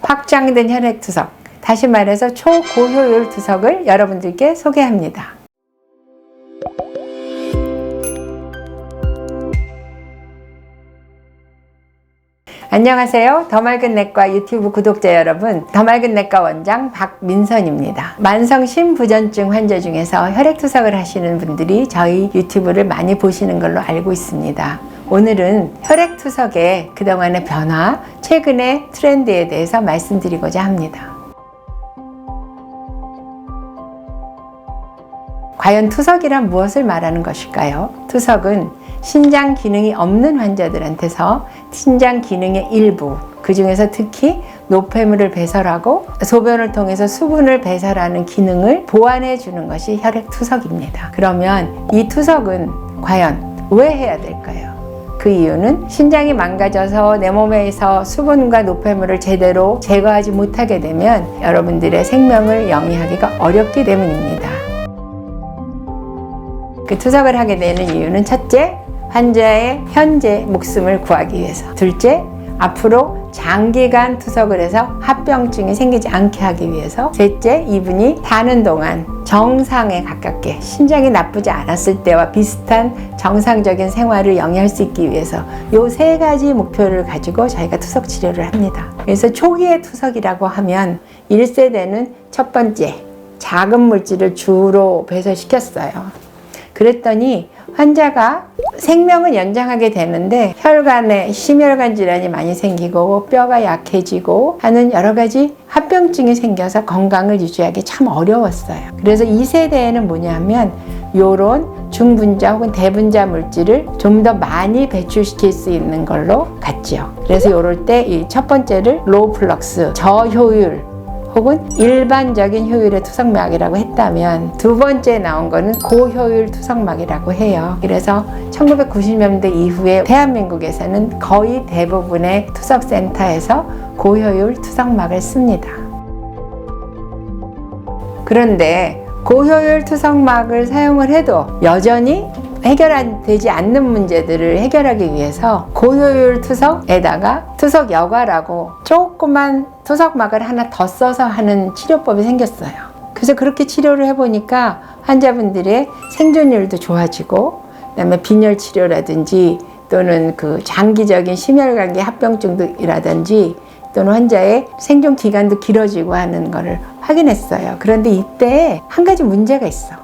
확장된 혈액투석, 다시 말해서 초고효율 투석을 여러분들께 소개합니다. 안녕하세요. 더맑은내과 유튜브 구독자 여러분, 더맑은내과 원장 박민선입니다. 만성 심부전증 환자 중에서 혈액투석을 하시는 분들이 저희 유튜브를 많이 보시는 걸로 알고 있습니다. 오늘은 혈액투석의 그동안의 변화, 최근의 트렌드에 대해서 말씀드리고자 합니다. 과연 투석이란 무엇을 말하는 것일까요? 투석은 신장 기능이 없는 환자들한테서 신장 기능의 일부, 그 중에서 특히 노폐물을 배설하고 소변을 통해서 수분을 배설하는 기능을 보완해 주는 것이 혈액투석입니다. 그러면 이 투석은 과연 왜 해야 될까요? 그 이유는 신장이 망가져서 내 몸에서 수분과 노폐물을 제대로 제거하지 못하게 되면 여러분들의 생명을 영위하기가 어렵기 때문입니다. 그 투석을 하게 되는 이유는 첫째, 환자의 현재 목숨을 구하기 위해서. 둘째, 앞으로 장기간 투석을 해서 합병증이 생기지 않게 하기 위해서. 셋째, 이분이 사는 동안 정상에 가깝게 신장이 나쁘지 않았을 때와 비슷한 정상적인 생활을 영위할 수 있기 위해서 이 세 가지 목표를 가지고 저희가 투석 치료를 합니다. 그래서 초기의 투석이라고 하면 1세대는 첫 번째, 작은 물질을 주로 배설시켰어요. 그랬더니 환자가 생명을 연장하게 되는데 혈관에 심혈관 질환이 많이 생기고 뼈가 약해지고 하는 여러 가지 합병증이 생겨서 건강을 유지하기 참 어려웠어요. 그래서 2세대에는 뭐냐면 요런 중분자 혹은 대분자 물질을 좀 더 많이 배출시킬 수 있는 걸로 갔죠. 그래서 요럴 때 이 첫 번째를 로우 플럭스, 저효율 혹은 일반적인 효율의 투석막이라고 했다면 두 번째 나온 거는 고효율 투석막이라고 해요. 그래서 1990년대 이후에 대한민국에서는 거의 대부분의 투석센터에서 고효율 투석막을 씁니다. 그런데 고효율 투석막을 사용을 해도 여전히 해결되지 않는 문제들을 해결하기 위해서 고효율 투석에다가 투석 여과라고 조그만 투석막을 하나 더 써서 하는 치료법이 생겼어요. 그래서 그렇게 치료를 해보니까 환자분들의 생존율도 좋아지고, 그다음에 빈혈 치료라든지 또는 그 장기적인 심혈관계 합병증이라든지 또는 환자의 생존 기간도 길어지고 하는 것을 확인했어요. 그런데 이때 한 가지 문제가 있어.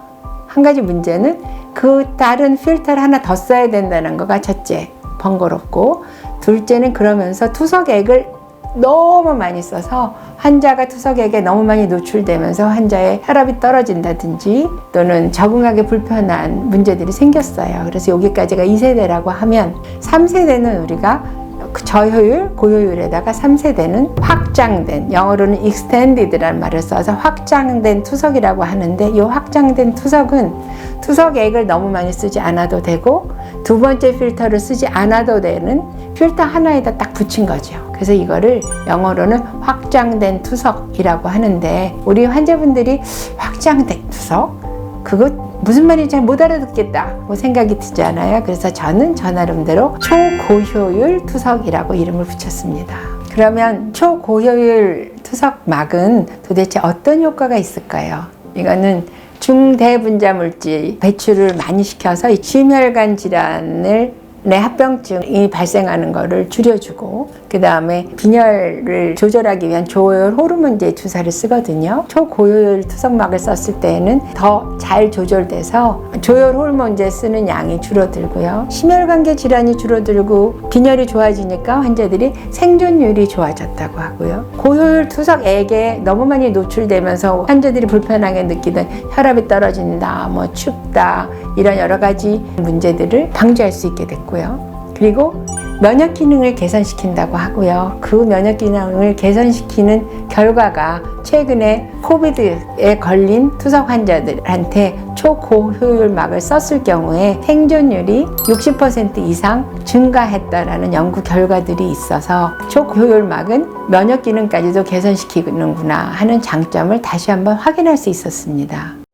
한 가지 문제는 그 다른 필터를 하나 더 써야 된다는 거가 첫째, 번거롭고, 둘째는 그러면서 투석액을 너무 많이 써서 환자가 투석액에 너무 많이 노출되면서 환자의 혈압이 떨어진다든지 또는 적응하기 불편한 문제들이 생겼어요. 그래서 여기까지가 2세대라고 하면 3세대는 우리가 저효율, 고효율에다가 3세대는 확장된, 영어로는 extended라는 말을 써서 확장된 투석이라고 하는데, 이 확장된 투석은 투석액을 너무 많이 쓰지 않아도 되고 두 번째 필터를 쓰지 않아도 되는 필터 하나에다 딱 붙인 거죠. 그래서 이거를 영어로는 확장된 투석이라고 하는데, 우리 환자분들이 확장된 투석? 그거 무슨 말인지 잘 못 알아듣겠다고 생각이 들잖아요. 그래서 저는 저 나름대로 초고효율 투석이라고 이름을 붙였습니다. 그러면 초고효율 투석막은 도대체 어떤 효과가 있을까요? 이거는 중대분자 물질 배출을 많이 시켜서 이 심혈관 질환을 내 합병증이 발생하는 것을 줄여주고, 그 다음에 빈혈을 조절하기 위한 조효율 호르몬제 주사를 쓰거든요. 초고효율 투석막을 썼을 때에는 더 잘 조절돼서 조효율 호르몬제 쓰는 양이 줄어들고요. 심혈관계 질환이 줄어들고 빈혈이 좋아지니까 환자들이 생존율이 좋아졌다고 하고요. 고효율 투석액에 너무 많이 노출되면서 환자들이 불편하게 느끼던 혈압이 떨어진다, 뭐 춥다, 이런 여러 가지 문제들을 방지할 수 있게 됐고요. 그리고 면역 기능을 개선시킨다고 하고요. 그 면역 기능을 개선시키는 결과가 최근에 코비드에 걸린 투석 환자들한테 초고효율막을 썼을 경우에 생존율이 60% 이상 증가했다라는 연구 결과들이 있어서 초고효율막은 면역 기능까지도 개선시키는구나 하는 장점을 다시 한번 확인할 수 있었습니다.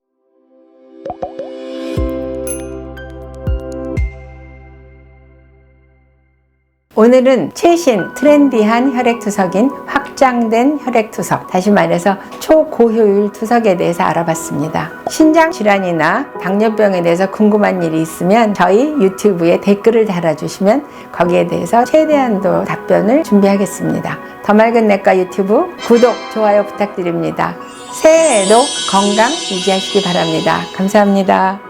오늘은 최신 트렌디한 혈액투석인 확장된 혈액투석, 다시 말해서 초고효율 투석에 대해서 알아봤습니다. 신장질환이나 당뇨병에 대해서 궁금한 일이 있으면 저희 유튜브에 댓글을 달아주시면 거기에 대해서 최대한도 답변을 준비하겠습니다. 더 맑은 내과 유튜브 구독, 좋아요 부탁드립니다. 새해에도 건강 유지하시기 바랍니다. 감사합니다.